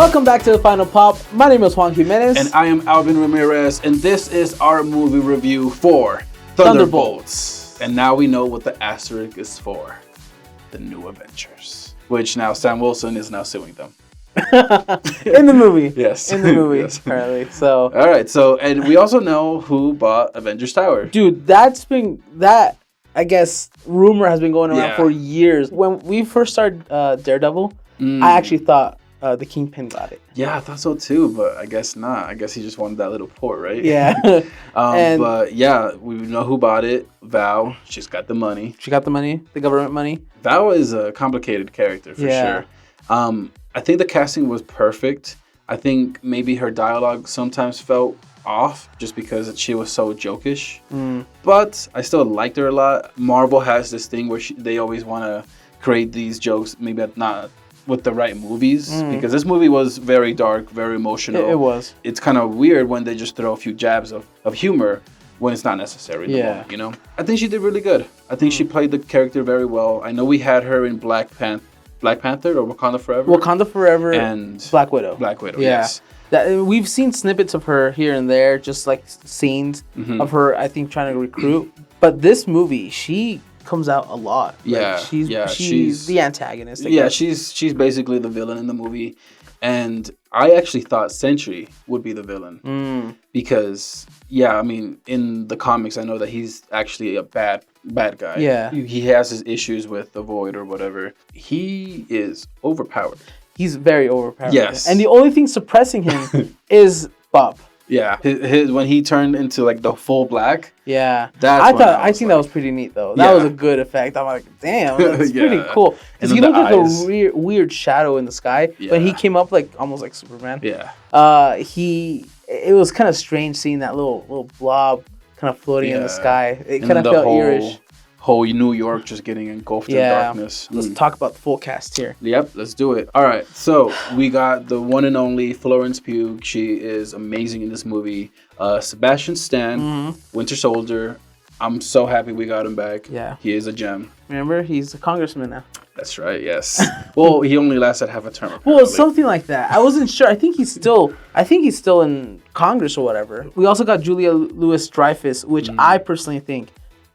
Welcome back to The Final Pop. My name is Juan Jimenez. And I am Alvin Ramirez, and this is our movie review for Thunderbolts. And now we know what the asterisk is for. The New Avengers. Which now Sam Wilson is now suing them. In the movie. Yes. In the movie, yes. apparently. So. All right, and we also know who bought Avengers Tower. Dude, I guess, rumor has been going around for years. When we first started Daredevil, I actually thought the Kingpin got it. Yeah, I thought so too, but I guess not. I guess he just wanted that little port, right? Yeah. But yeah, we know who bought it. Val, she's got the money. She got the money, the government money. Val is a complicated character for sure. I think the casting was perfect. I think maybe her dialogue sometimes felt off just because she was so jokish. But I still liked her a lot. Marvel has this thing where they always want to create these jokes, maybe not with the right movies, because this movie was very dark, very emotional. It was. It's kind of weird when they just throw a few jabs of humor when it's not necessary. You know? I think she did really good. I think she played the character very well. I know we had her in Black Panther or Wakanda Forever. Wakanda Forever and Black Widow. Black Widow, yeah. Yes. We've seen snippets of her here and there, just like scenes of her, I think, trying to recruit. But this movie, she comes out a lot. Yeah, she's the antagonist. She's basically the villain in the movie, and I actually thought Sentry would be the villain because I mean, in the comics, I know that he's actually a bad guy. Yeah, he has his issues with the Void or whatever. He is overpowered. He's very overpowered. Yes, and the only thing suppressing him is Bob. Yeah, his when he turned into like the full black. Yeah, I think that was pretty neat though. That was a good effect. I'm like, damn, that's pretty cool. Because he looked like a weird shadow in the sky, but he came up like almost like Superman. Yeah. It was kind of strange seeing that little blob kind of floating in the sky. It kind of felt eerish. Whole New York just getting engulfed in darkness. Let's talk about the full cast here. Yep, let's do it. All right, so we got the one and only Florence Pugh. She is amazing in this movie. Sebastian Stan, Winter Soldier. I'm so happy we got him back. Yeah, he is a gem. Remember, he's a congressman now. That's right. Yes. Well, he only lasted half a term. Apparently. Well, something like that. I wasn't sure. I think he's still in Congress or whatever. We also got Julia Louis-Dreyfus, which I personally think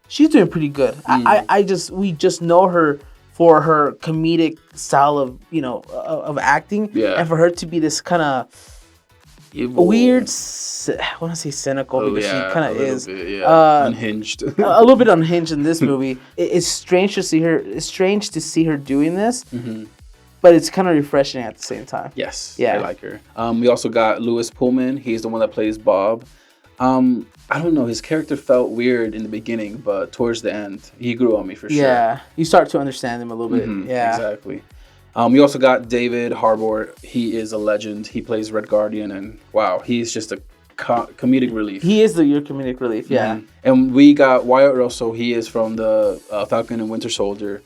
she's doing pretty good. We just know her for her comedic style of of acting, and for her to be this kind of weird. I want to say cynical because she kind of is unhinged. A little bit unhinged in this movie. It's strange to see her. It's strange to see her doing this, but it's kind of refreshing at the same time. Yes, I like her. We also got Louis Pullman. He's the one that plays Bob. I don't know, his character felt weird in the beginning, but towards the end, he grew on me for sure. Yeah, you start to understand him a little bit. Yeah, exactly. We also got David Harbour. He is a legend. He plays Red Guardian, and wow, he's just a comedic relief. He is your comedic relief, yeah. And we got Wyatt Russell. He is from the Falcon and Winter Soldier.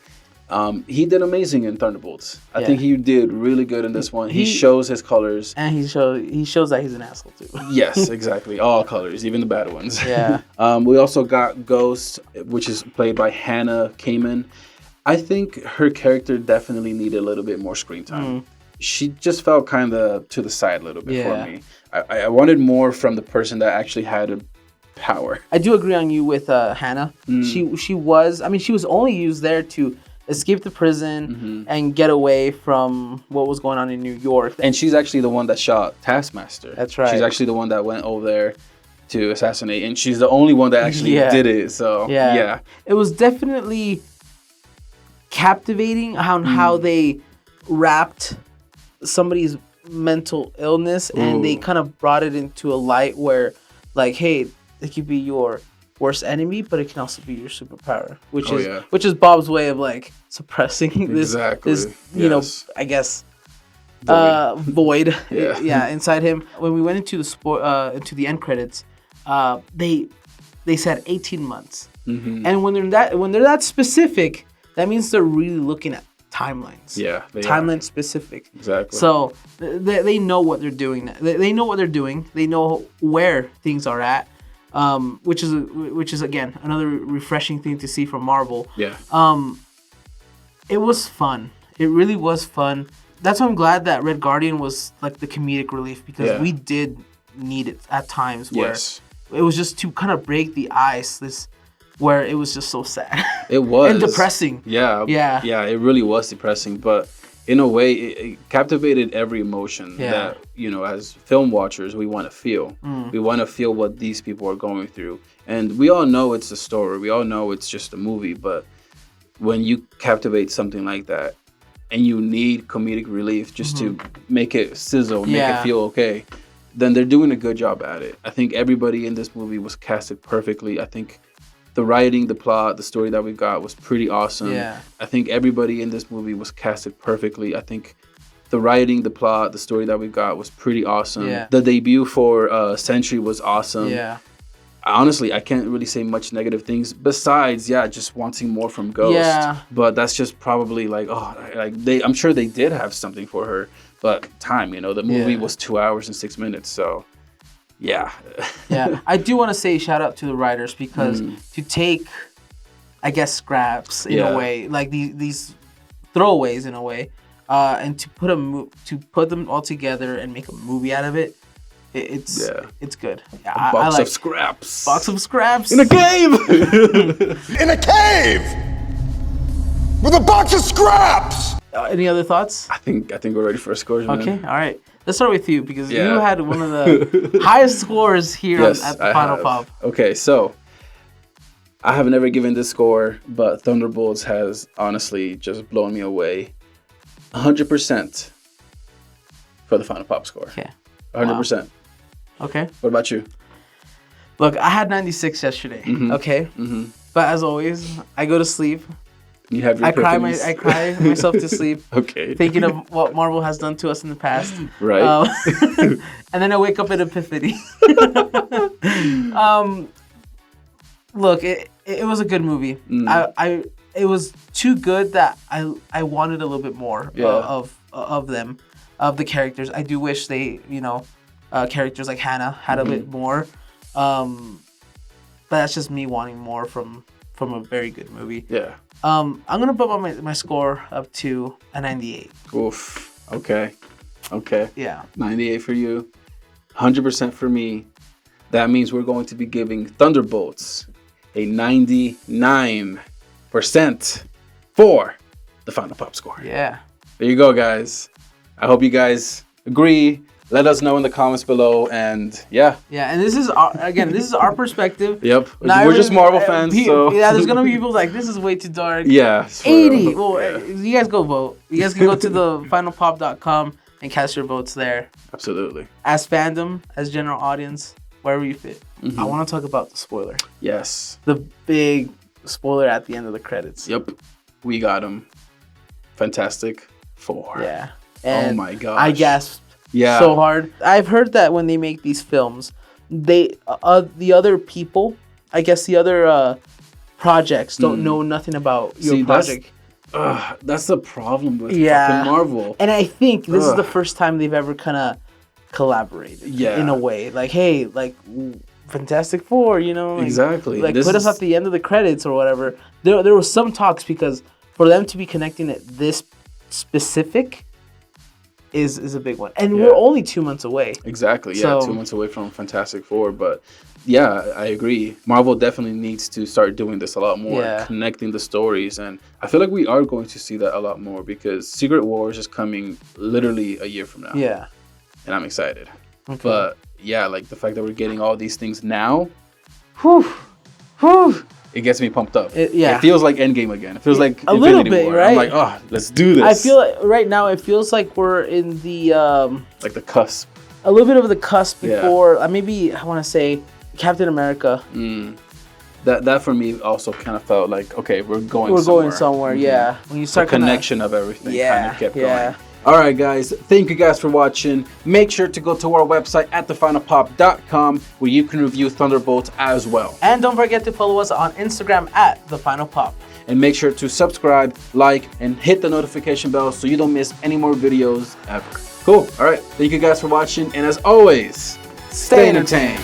He did amazing in Thunderbolts. I think he did really good in this one. He shows his colors. And he shows that he's an asshole too. Yes, exactly. All colors, even the bad ones. Yeah. We also got Ghost, which is played by Hannah Kamen. I think her character definitely needed a little bit more screen time. She just felt kind of to the side a little bit for me. I wanted more from the person that actually had a power. I do agree on you with Hannah. She was only used there to escape the prison and get away from what was going on in New York. And she's actually the one that shot Taskmaster. That's right. She's actually the one that went over there to assassinate, and she's the only one that actually did it. So yeah. It was definitely captivating on how they wrapped somebody's mental illness and they kind of brought it into a light where, like, hey, it could be your worst enemy, but it can also be your superpower, which is Bob's way of like suppressing this I guess void inside him. When we went into the end credits, they said 18 months, and when they're that specific, that means they're really looking at timelines. Yeah, timeline specific. Exactly. So they know what they're doing. They know what they're doing. They know where things are at. Which is again another refreshing thing to see from Marvel. Yeah. It was fun. It really was fun that's why I'm glad that Red Guardian was like the comedic relief, because we Yeah. did need it at times where Yes. it was just to kind of break the ice. Where it was just so sad. It was. And depressing. Yeah. Yeah. Yeah, it really was depressing, but in a way it captivated every emotion that, you know, as film watchers we want to feel. We want to feel what these people are going through. And we all know it's a story. We all know it's just a movie, but when you captivate something like that and you need comedic relief just to make it sizzle, make it feel okay, then they're doing a good job at it. I think everybody in this movie was casted perfectly. I think the writing, the plot, the story that we got was pretty awesome. Yeah. I think everybody in this movie was casted perfectly. I think the writing, the plot, the story that we got was pretty awesome. Yeah. The debut for Sentry was awesome. Yeah. Honestly, I can't really say much negative things besides, just wanting more from Ghost. Yeah. But that's just probably I'm sure they did have something for her, but time, you know, the movie was 2 hours and 6 minutes, so yeah. Yeah, I do want to say shout out to the writers, because to take, I guess, scraps in a way, like these throwaways in a way, and to put them all together and make a movie out of it, it's good. Yeah, Box like of scraps. Box of scraps In a cave. In a cave with a box of scraps. Any other thoughts? I think we're ready for a score, man. Okay, all right. Let's start with you, because you Yeah. had one of the highest scores here Yes, at the I Final have. Pop. Okay, so I have never given this score, but Thunderbolts has honestly just blown me away. 100% for the Final Pop score. Okay. 100%. Okay. What about you? Look, I had 96 yesterday. Okay. But as always, I go to sleep. You have your I cry epiphanies? myself to sleep, Okay. thinking of what Marvel has done to us in the past. Right. And then I wake up in epiphany. Look, it was a good movie. It was too good that I wanted a little bit more of them, of the characters. I do wish they, characters like Hannah had a bit more. But that's just me wanting more from a very good movie. Yeah. I'm gonna bump my score up to a 98. Oof. Okay. Yeah. 98 for you. 100% for me. That means we're going to be giving Thunderbolts a 99% for the Final Pop score. Yeah. There you go, guys. I hope you guys agree. Let us know in the comments below, and yeah. Yeah, and this is our perspective. Yep. Not We're just every- Marvel fans, so yeah, there's gonna be people like, this is way too dark. yeah. 80. Well, you guys go vote. You guys can go to the finalpop.com and cast your votes there. Absolutely. As fandom, as general audience, wherever you fit. I want to talk about the spoiler. Yes. The big spoiler at the end of the credits. Yep. We got him. Fantastic Four. Yeah. And my gosh. I gasped Yeah. so hard. I've heard that when they make these films, they the other people, I guess the other projects don't know nothing about your project. That's the problem with Yeah. fucking Marvel. And I think this is the first time they've ever kind of collaborated. Yeah. In a way, like, hey, like Fantastic Four, like, Exactly. Like This put us is- at the end of the credits or whatever. There was some talks, because for them to be connecting it this specific is a big one, and we're only 2 months away. Exactly. Yeah. So- 2 months away from Fantastic Four, but yeah, I agree. Marvel definitely needs to start doing this a lot more, Yeah. connecting the stories, and I feel like we are going to see that a lot more because Secret Wars is coming literally a year from now. Yeah. And I'm excited. Okay. But yeah, like the fact that we're getting all these things now, Whew. it gets me pumped up. It- yeah. It feels like Endgame again. It feels like A little Infinity bit, War. right? I'm like, oh, let's do this. I feel like right now it feels like we're in the like the cusp. a little bit of the cusp Yeah. before maybe I want to say Captain America. That for me also kind of felt like, okay, we're going somewhere. Yeah. When you The start kinda- connection of everything kind of kept yeah. going. All right, guys. Thank you guys for watching. Make sure to go to our website at thefinalpop.com where you can review Thunderbolts as well. And don't forget to follow us on Instagram at The Final Pop. And make sure to subscribe, like, and hit the notification bell so you don't miss any more videos ever. Cool. All right. Thank you guys for watching. And as always, stay entertained.